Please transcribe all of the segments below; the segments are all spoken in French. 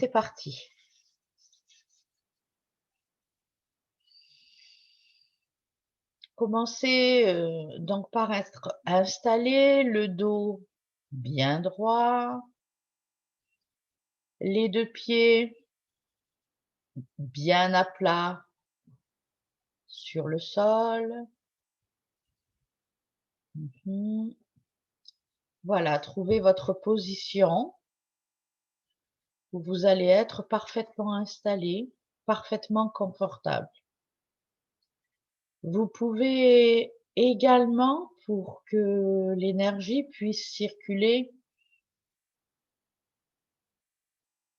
c'est parti. Commencez donc par être installé, le dos bien droit, les deux pieds bien à plat sur le sol. Mhm. Voilà, trouvez votre position où vous allez être parfaitement installé, parfaitement confortable. Vous pouvez également, pour que l'énergie puisse circuler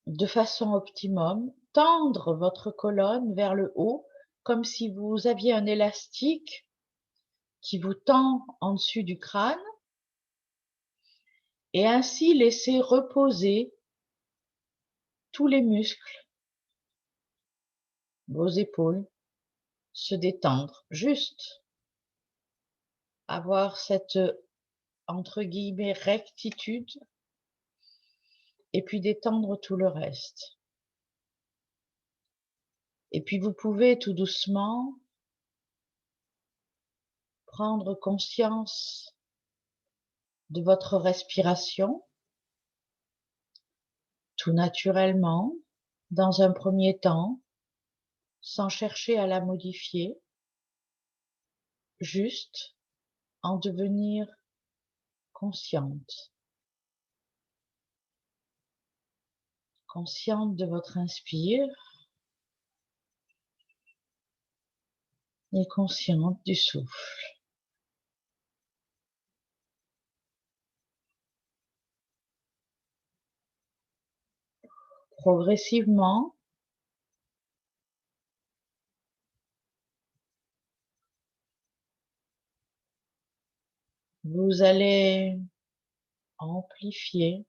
de façon optimum, tendre votre colonne vers le haut, comme si vous aviez un élastique qui vous tend en dessus du crâne, et ainsi laisser reposer tous les muscles, vos épaules, se détendre, juste avoir cette, entre guillemets, rectitude, et puis détendre tout le reste. Et puis vous pouvez tout doucement prendre conscience de votre respiration, tout naturellement, dans un premier temps, sans chercher à la modifier, juste en devenir consciente. Consciente de votre inspire et consciente du souffle. Progressivement, vous allez amplifier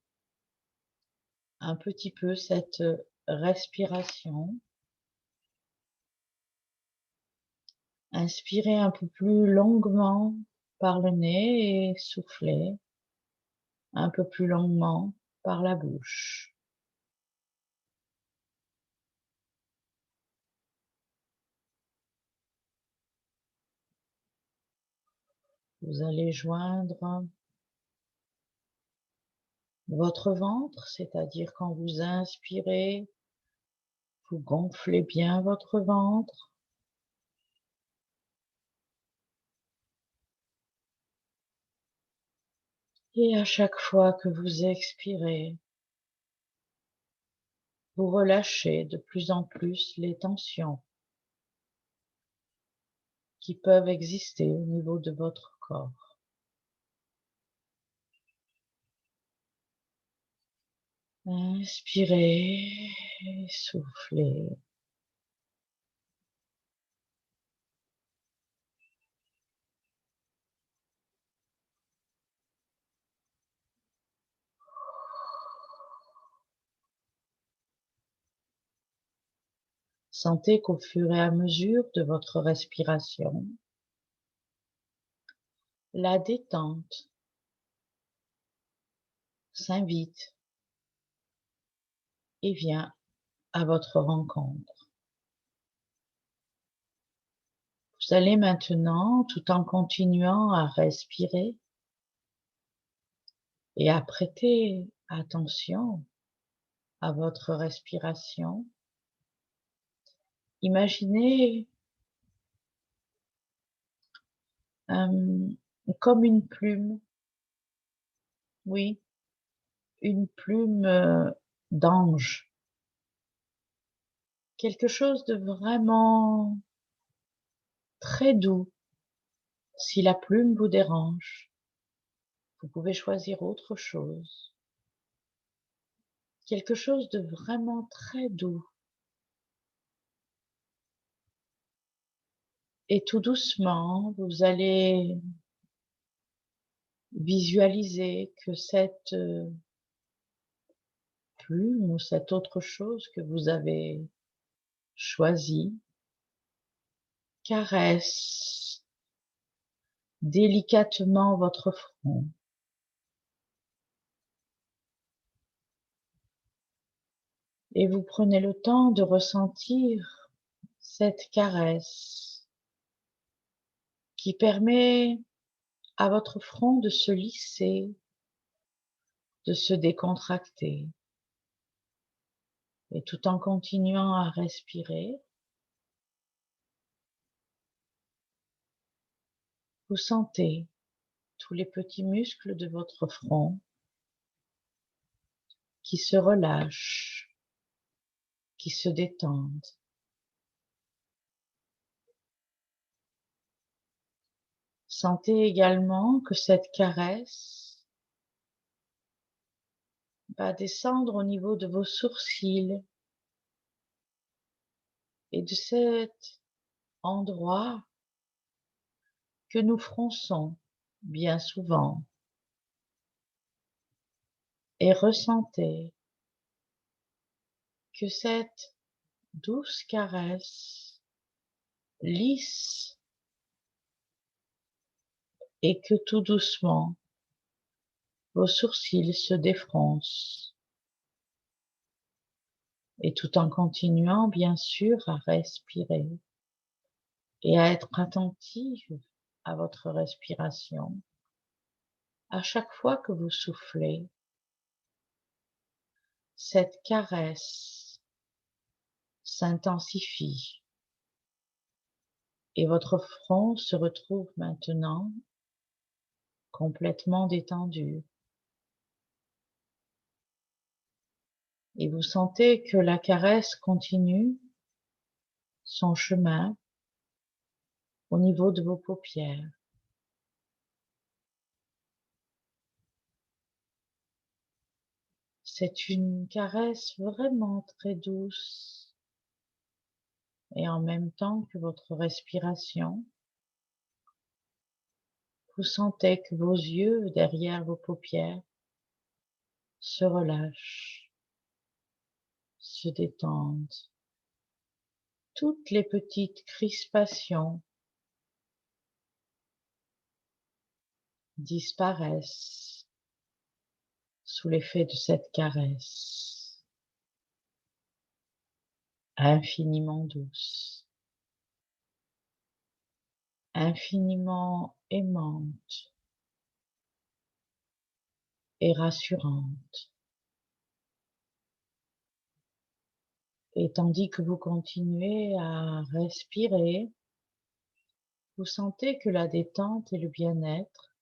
un petit peu cette respiration. Inspirez un peu plus longuement par le nez et soufflez un peu plus longuement par la bouche. Vous allez joindre votre ventre, c'est-à-dire quand vous inspirez, vous gonflez bien votre ventre. Et à chaque fois que vous expirez, vous relâchez de plus en plus les tensions qui peuvent exister au niveau de votre corps. Inspirez et soufflez. Sentez qu'au fur et à mesure de votre respiration, la détente s'invite et vient à votre rencontre. Vous allez maintenant, tout en continuant à respirer et à prêter attention à votre respiration, imaginez comme une plume, oui, une plume d'ange, quelque chose de vraiment très doux. Si la plume vous dérange, vous pouvez choisir autre chose, quelque chose de vraiment très doux. Et tout doucement, vous allez visualiser que cette plume ou cette autre chose que vous avez choisie caresse délicatement votre front. Et vous prenez le temps de ressentir cette caresse qui permet à votre front de se lisser, de se décontracter. Et tout en continuant à respirer, vous sentez tous les petits muscles de votre front qui se relâchent, qui se détendent. Sentez également que cette caresse va descendre au niveau de vos sourcils et de cet endroit que nous fronçons bien souvent. Et ressentez que cette douce caresse lisse et que tout doucement vos sourcils se défroncent. Et tout en continuant bien sûr à respirer et à être attentive à votre respiration. À chaque fois que vous soufflez, cette caresse s'intensifie et votre front se retrouve maintenant complètement détendu. Et vous sentez que la caresse continue son chemin au niveau de vos paupières. C'est une caresse vraiment très douce et en même temps que votre respiration, vous sentez que vos yeux derrière vos paupières se relâchent, se détendent. Toutes les petites crispations disparaissent sous l'effet de cette caresse infiniment douce, infiniment aimante et rassurante. Et tandis que vous continuez à respirer, vous sentez que la détente et le bien-être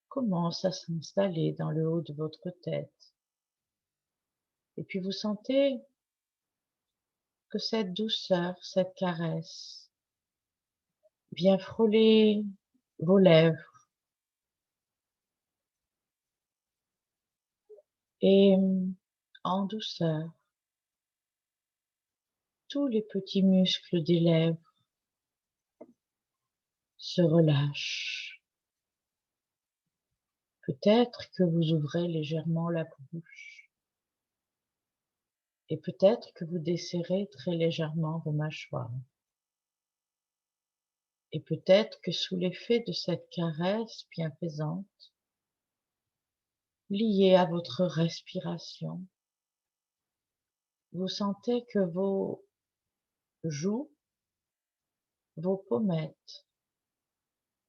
commencent à s'installer dans le haut de votre tête. Et puis vous sentez que cette douceur, cette caresse vient frôler vos lèvres et en douceur, tous les petits muscles des lèvres se relâchent. Peut-être que vous ouvrez légèrement la bouche et peut-être que vous desserrez très légèrement vos mâchoires. Et peut-être que sous l'effet de cette caresse bienfaisante, liée à votre respiration, vous sentez que vos joues, vos pommettes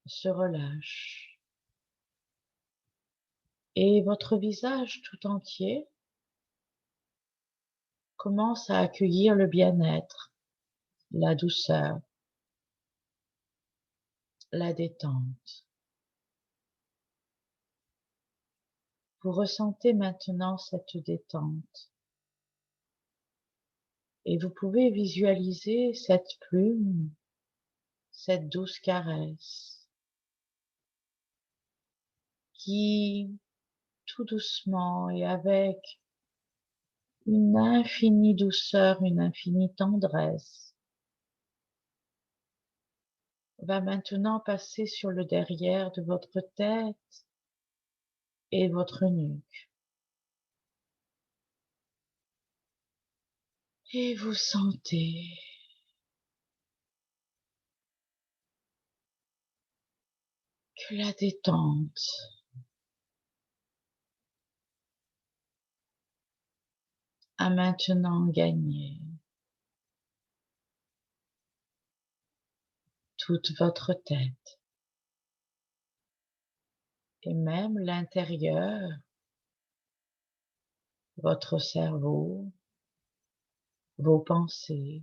se relâchent et votre visage tout entier commence à accueillir le bien-être, la douceur, la détente. Vous ressentez maintenant cette détente et vous pouvez visualiser cette plume, cette douce caresse qui, tout doucement et avec une infinie douceur, une infinie tendresse, va maintenant passer sur le derrière de votre tête et votre nuque. Et vous sentez que la détente à maintenant gagner toute votre tête et même l'intérieur, votre cerveau, vos pensées,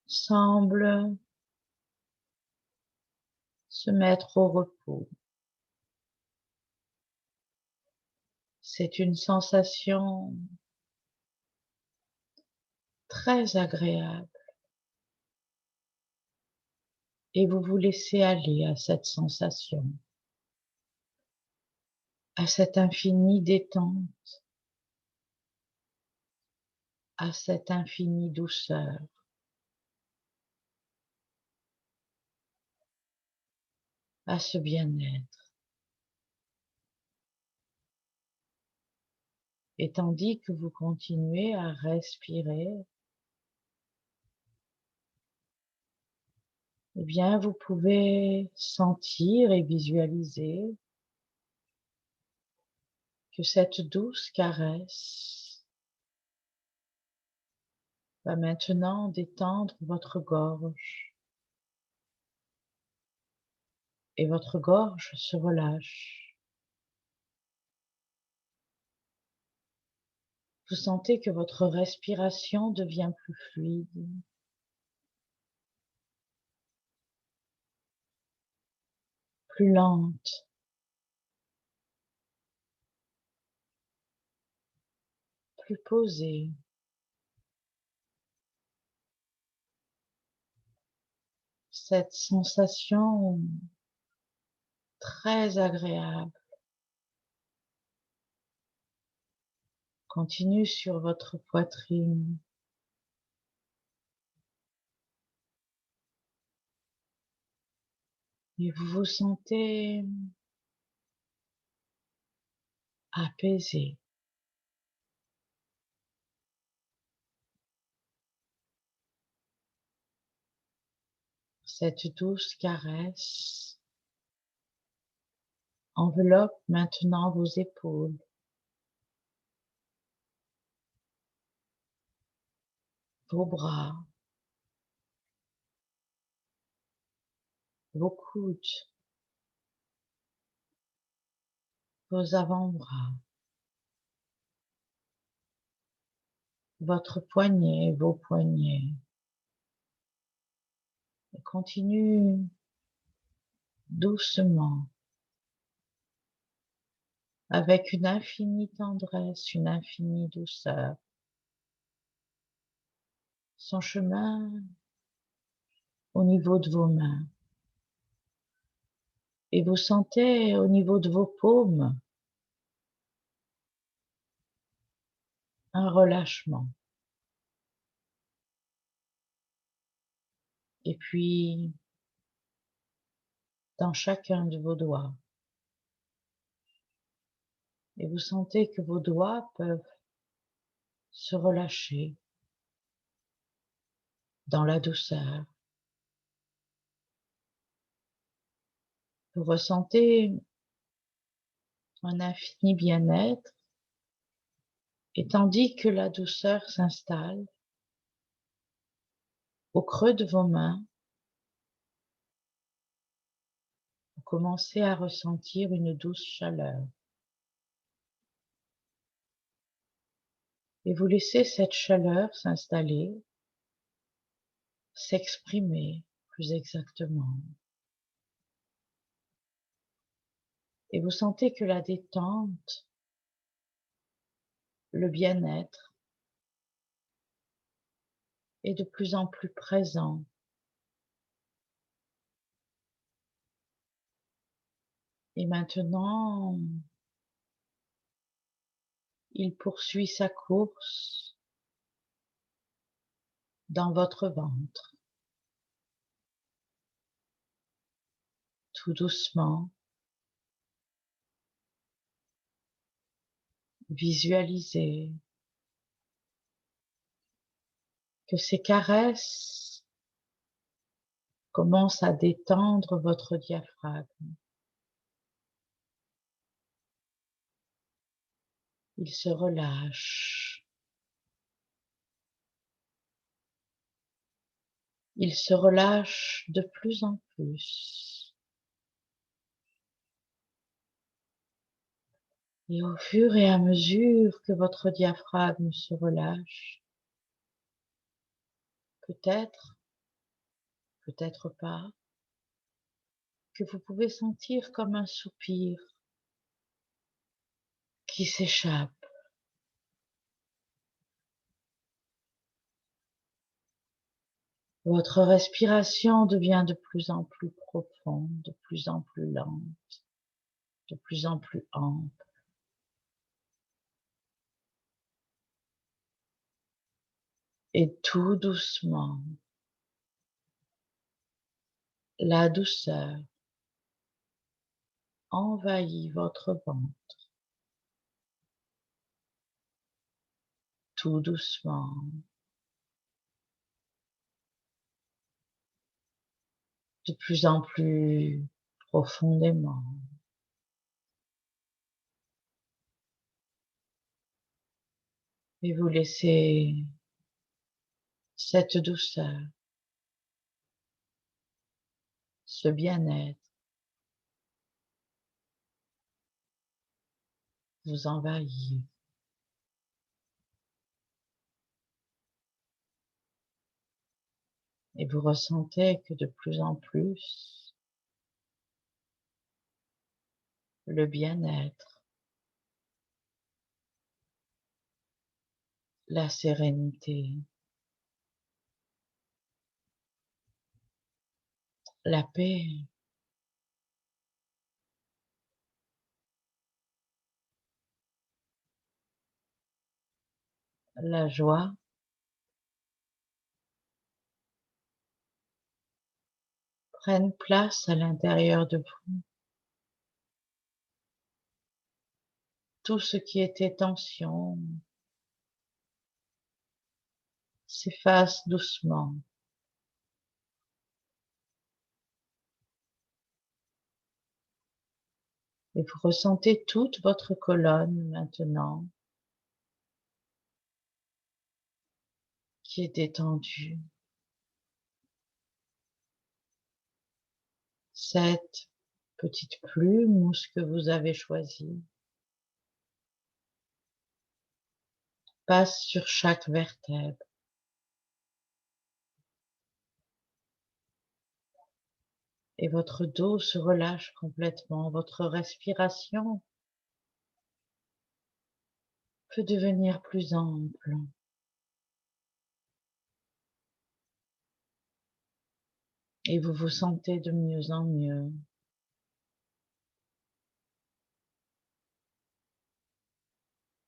semblent se mettre au repos. C'est une sensation très agréable et vous vous laissez aller à cette sensation, à cette infinie détente, à cette infinie douceur. À ce bien-être. Et tandis que vous continuez à respirer, eh bien, vous pouvez sentir et visualiser que cette douce caresse va maintenant détendre votre gorge et votre gorge se relâche. Vous sentez que votre respiration devient plus fluide, plus lente, plus posée. Cette sensation très agréable continue sur votre poitrine. Et vous vous sentez apaisé. Cette douce caresse enveloppe maintenant vos épaules, vos bras, vos coudes, vos avant-bras, votre poignet, vos poignets. Et continue doucement, avec une infinie tendresse, une infinie douceur, son chemin au niveau de vos mains. Et vous sentez au niveau de vos paumes un relâchement. Et puis, dans chacun de vos doigts. Et vous sentez que vos doigts peuvent se relâcher dans la douceur. Vous ressentez un infini bien-être et tandis que la douceur s'installe au creux de vos mains, vous commencez à ressentir une douce chaleur. Et vous laissez cette chaleur s'installer, s'exprimer plus exactement. Et vous sentez que la détente, le bien-être est de plus en plus présent. Et maintenant, il poursuit sa course dans votre ventre, tout doucement. Visualisez que ces caresses commencent à détendre votre diaphragme. Il se relâche. Il se relâche de plus en plus. Et au fur et à mesure que votre diaphragme se relâche, peut-être, peut-être pas, que vous pouvez sentir comme un soupir qui s'échappe. Votre respiration devient de plus en plus profonde, de plus en plus lente, de plus en plus ample. Et tout doucement, la douceur envahit votre ventre. Tout doucement, de plus en plus profondément. Et vous laissez cette douceur, ce bien-être vous envahir. Et vous ressentez que de plus en plus, le bien-être, la sérénité, la paix, la joie prennent place à l'intérieur de vous. Tout ce qui était tension s'efface doucement. Et vous ressentez toute votre colonne maintenant qui est détendue. Cette petite plume ou ce que vous avez choisi passe sur chaque vertèbre. Et votre dos se relâche complètement. Votre respiration peut devenir plus ample. Et vous vous sentez de mieux en mieux.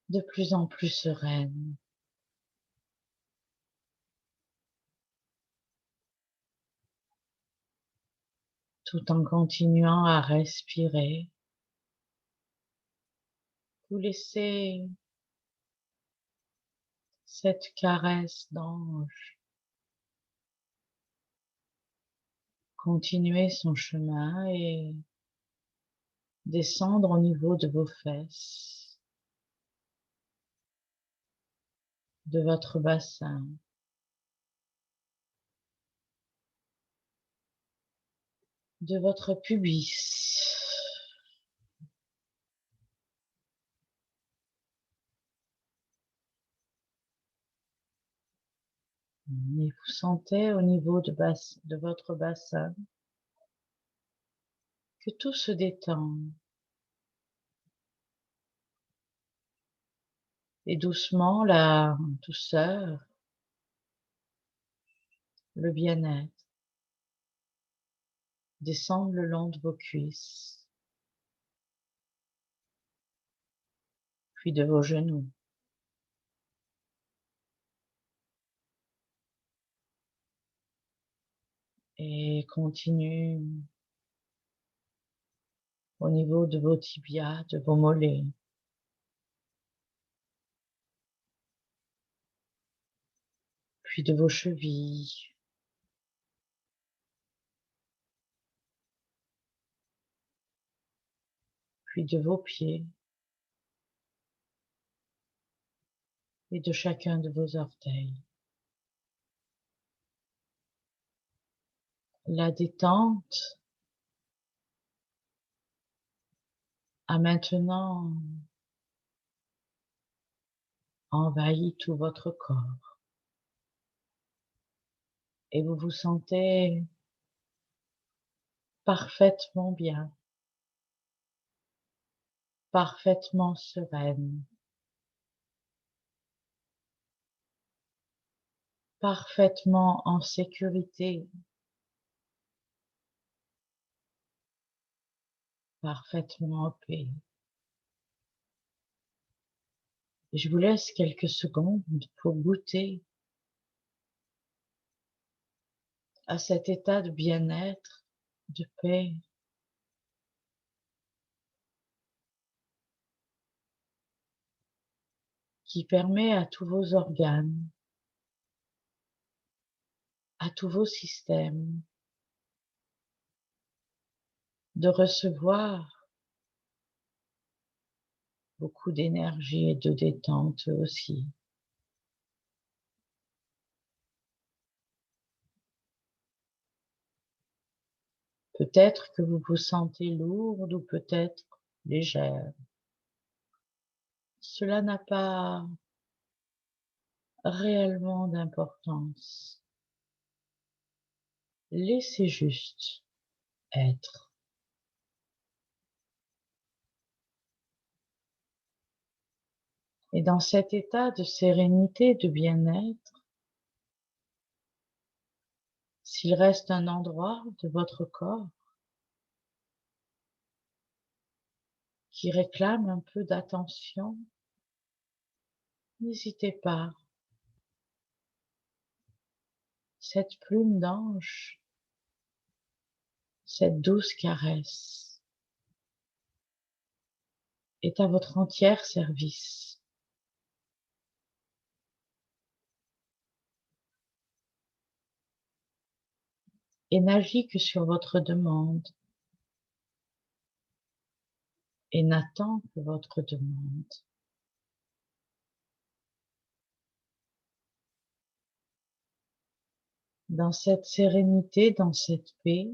De plus en plus sereine. Tout en continuant à respirer. Vous laissez cette caresse d'ange continuer son chemin et descendre au niveau de vos fesses, de votre bassin, de votre pubis. Et vous sentez au niveau de votre bassin que tout se détend. Et doucement, la douceur, le bien-être descendent le long de vos cuisses, puis de vos genoux. Et continue au niveau de vos tibias, de vos mollets, puis de vos chevilles, puis de vos pieds, et de chacun de vos orteils. La détente a maintenant envahi tout votre corps et vous vous sentez parfaitement bien, parfaitement sereine, parfaitement en sécurité, parfaitement en paix. Et je vous laisse quelques secondes pour goûter à cet état de bien-être, de paix, qui permet à tous vos organes, à tous vos systèmes, de recevoir beaucoup d'énergie et de détente aussi. Peut-être que vous vous sentez lourde ou peut-être légère. Cela n'a pas réellement d'importance. Laissez juste être. Et dans cet état de sérénité, de bien-être, s'il reste un endroit de votre corps qui réclame un peu d'attention, n'hésitez pas. Cette plume d'ange, cette douce caresse est à votre entier service. Et n'agit que sur votre demande et n'attend que votre demande. Dans cette sérénité, dans cette paix,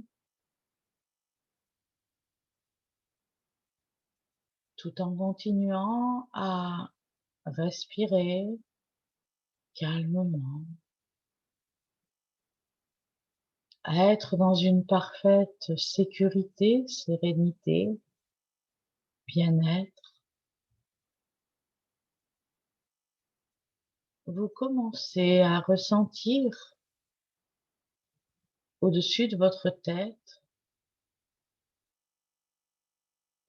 tout en continuant à respirer calmement, à être dans une parfaite sécurité, sérénité, bien-être, vous commencez à ressentir au-dessus de votre tête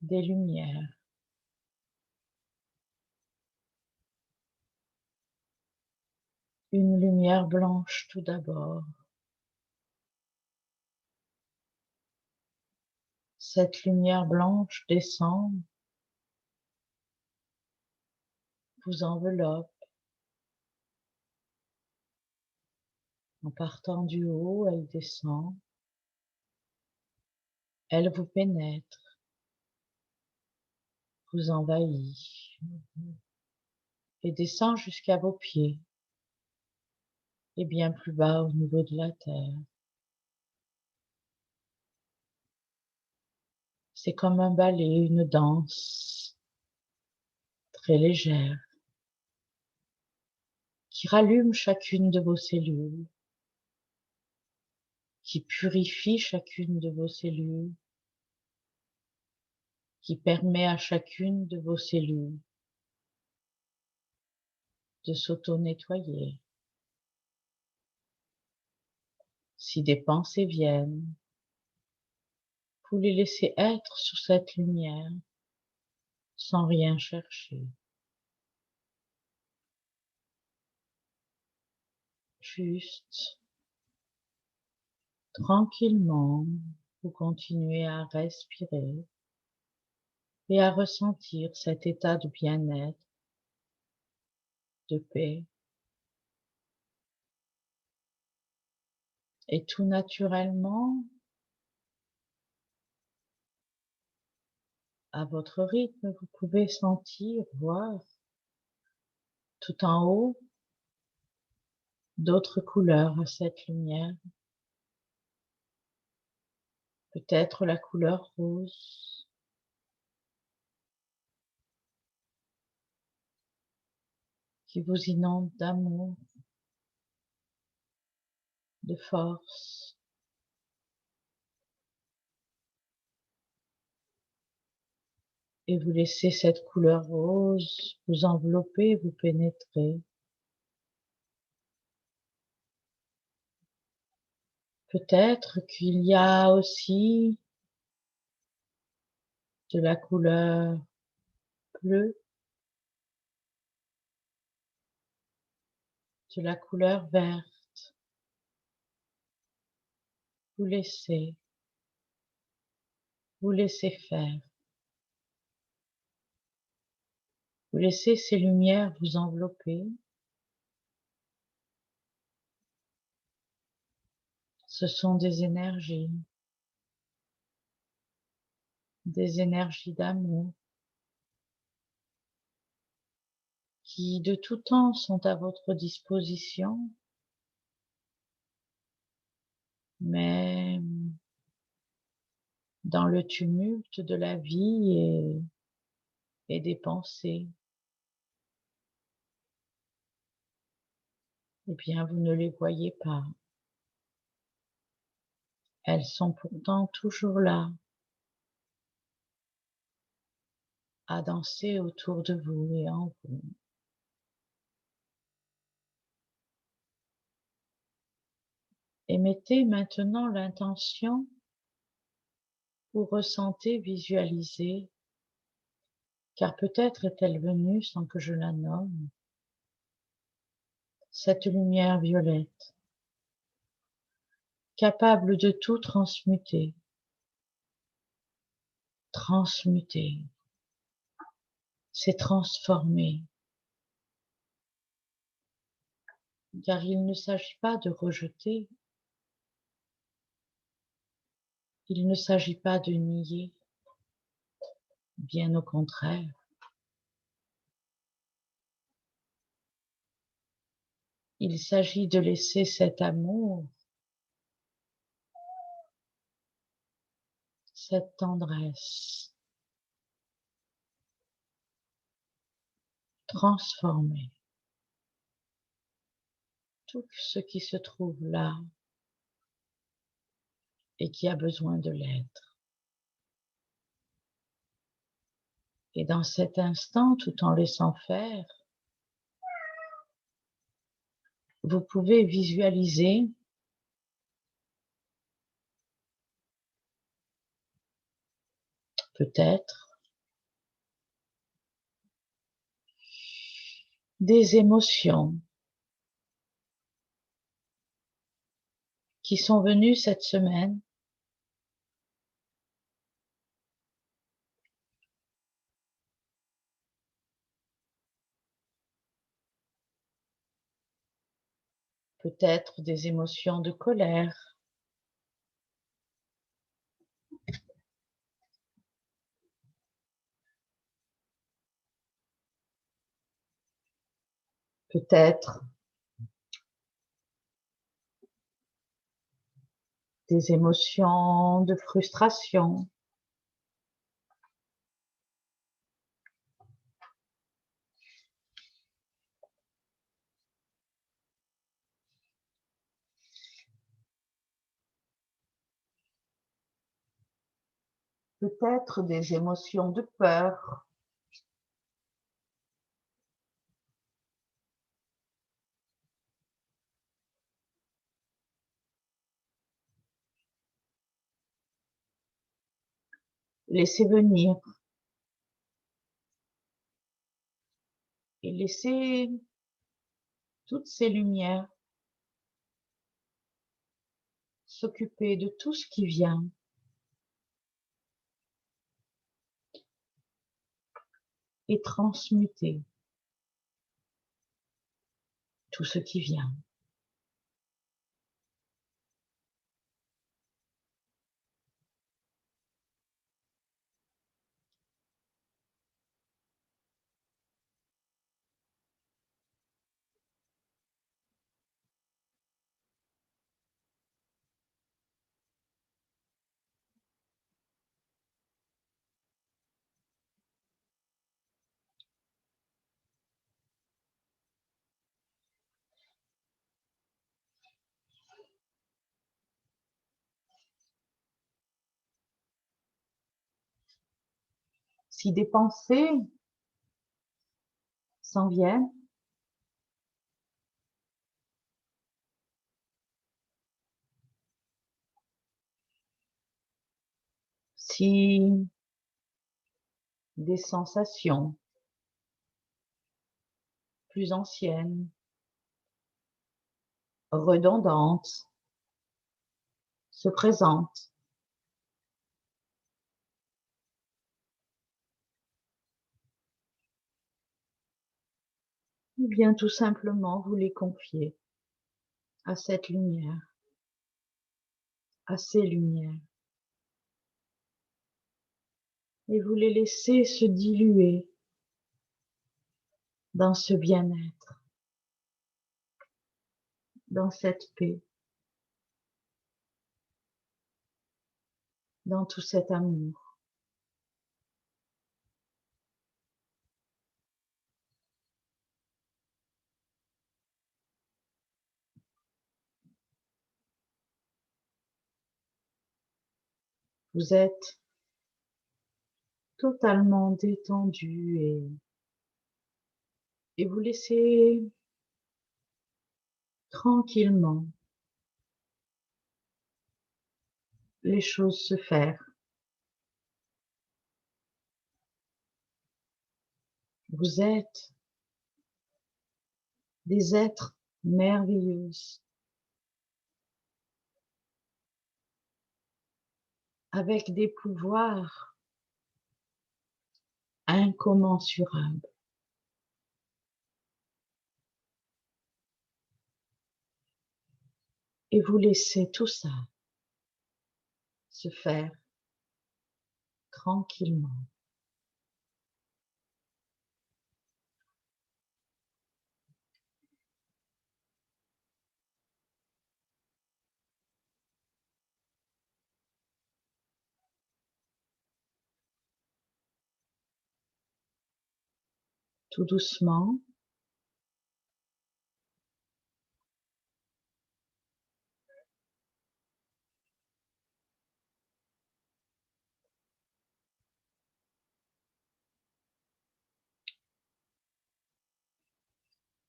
des lumières. Une lumière blanche tout d'abord. Cette lumière blanche descend, vous enveloppe, en partant du haut, elle descend, elle vous pénètre, vous envahit et descend jusqu'à vos pieds et bien plus bas au niveau de la terre. C'est comme un ballet, une danse très légère qui rallume chacune de vos cellules, qui purifie chacune de vos cellules, qui permet à chacune de vos cellules de s'auto-nettoyer. Si des pensées viennent, vous les laissez être sous cette lumière sans rien chercher. Juste, tranquillement, vous continuez à respirer et à ressentir cet état de bien-être, de paix. Et tout naturellement, à votre rythme, vous pouvez sentir, voir tout en haut, d'autres couleurs à cette lumière. Peut-être la couleur rose, qui vous inonde d'amour, de force. Et vous laissez cette couleur rose vous envelopper, vous pénétrer. Peut-être qu'il y a aussi de la couleur bleue, de la couleur verte. Vous laissez faire. Vous laissez ces lumières vous envelopper. Ce sont des énergies d'amour qui de tout temps sont à votre disposition, mais dans le tumulte de la vie et des pensées, eh bien vous ne les voyez pas. Elles sont pourtant toujours là, à danser autour de vous et en vous. Et mettez maintenant l'intention ou ressentez, visualisez, car peut-être est-elle venue sans que je la nomme, cette lumière violette, capable de tout transmuter, c'est transformer, car il ne s'agit pas de rejeter, il ne s'agit pas de nier, bien au contraire. Il s'agit de laisser cet amour, cette tendresse, transformer tout ce qui se trouve là et qui a besoin de l'être. Et dans cet instant, tout en laissant faire, vous pouvez visualiser peut-être des émotions qui sont venues cette semaine, peut-être des émotions de colère, peut-être des émotions de frustration, peut-être des émotions de peur, laissez venir et laissez toutes ces lumières s'occuper de tout ce qui vient et transmuter tout ce qui vient. Si des pensées s'en viennent, si des sensations plus anciennes, redondantes, se présentent, ou bien tout simplement vous les confiez à cette lumière, à ces lumières, et vous les laissez se diluer dans ce bien-être, dans cette paix, dans tout cet amour. Vous êtes totalement détendu et vous laissez tranquillement les choses se faire. Vous êtes des êtres merveilleux, avec des pouvoirs incommensurables. Et vous laissez tout ça se faire tranquillement. Tout doucement,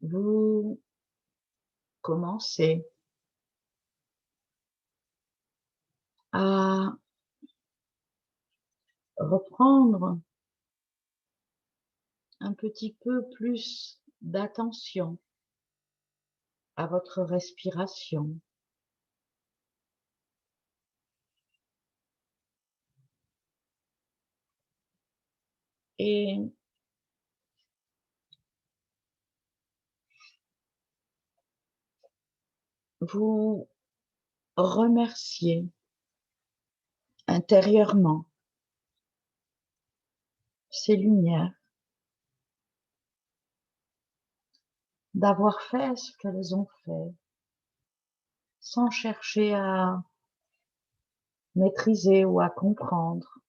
vous commencez à reprendre un petit peu plus d'attention à votre respiration. Et vous remerciez intérieurement ces lumières d'avoir fait ce qu'elles ont fait, sans chercher à maîtriser ou à comprendre.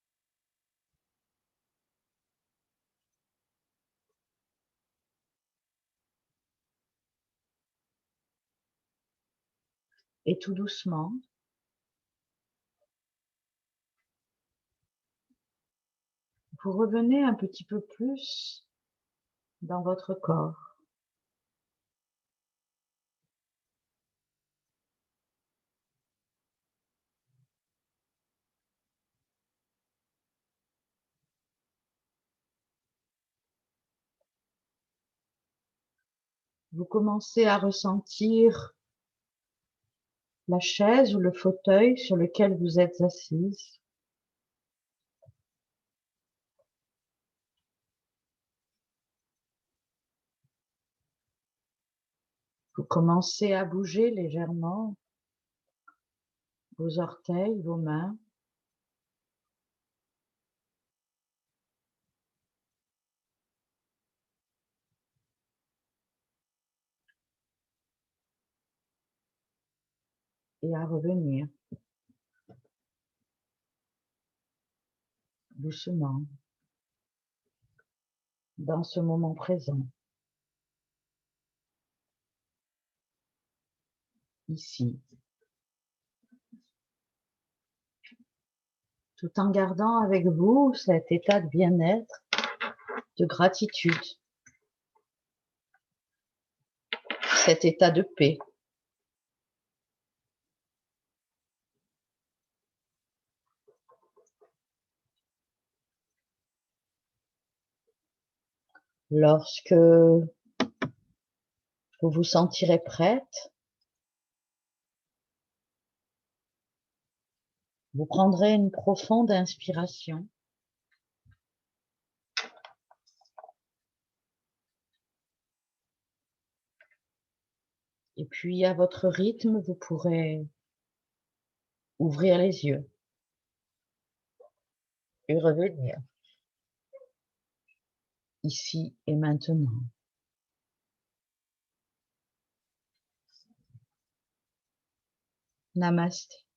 Et tout doucement, vous revenez un petit peu plus dans votre corps. Vous commencez à ressentir la chaise ou le fauteuil sur lequel vous êtes assise. Vous commencez à bouger légèrement vos orteils, vos mains. Et à revenir doucement dans ce moment présent, ici. tout en gardant avec vous cet état de bien-être, de gratitude, cet état de paix. Lorsque vous vous sentirez prête, vous prendrez une profonde inspiration. Et puis, à votre rythme, vous pourrez ouvrir les yeux et revenir ici et maintenant. Namasté.